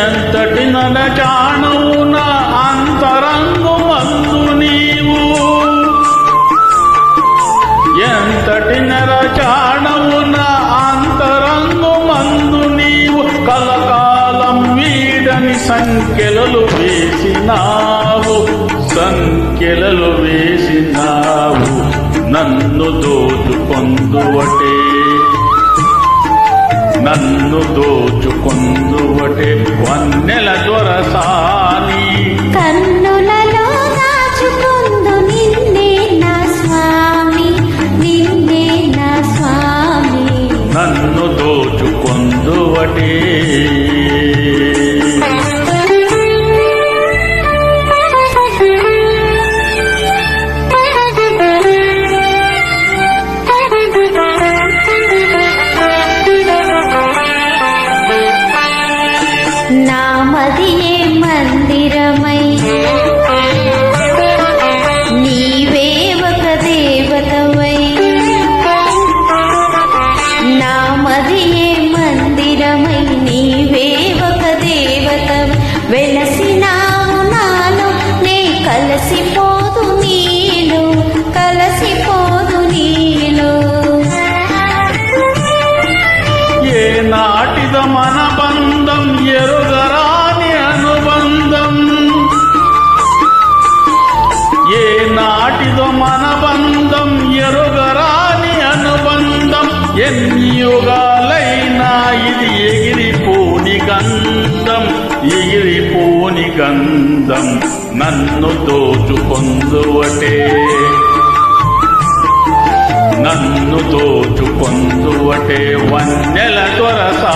ఎంతటి నడచాణవు నా అంతరంగు మందు నీవు, ఎంతటి నరచాణవు నా అంతరంగు మందు నీవు, కలకాలం వీడని సంఖ్యలు వేసినావు, సంఖ్యలు వేసినావు, నన్ను దోచుకొందువటే, నన్ను దోచుకొందువటే వన్నెల దొరసాని. కన్నులలో దాచుకొందు నిన్నే నా స్వామి, నిన్నే నా స్వామి, నన్ను దోచుకొందువటే. నామదియే మందిరమై నీవే ఒక దేవతవై, నామదియే మందిరమై నీవే ఒక దేవతవై, వెలసినావు నాలో నే కలసిపోదు నీలో, కలసిపోదు నీలో. ఏ నాటిద మన బంధం ఎరుగరాని అనుబంధం, ఏ నాటిదో మన బంధం ఎరుగరాని అనుబంధం, ఎన్ని యుగాలైనా ఇది ఎగిరిపోని గంధం, ఎగిరిపోని గంధం, నన్ను దోచుకొందువటే, నన్ను దోచుకొందువటే వన్నెల దొరసా.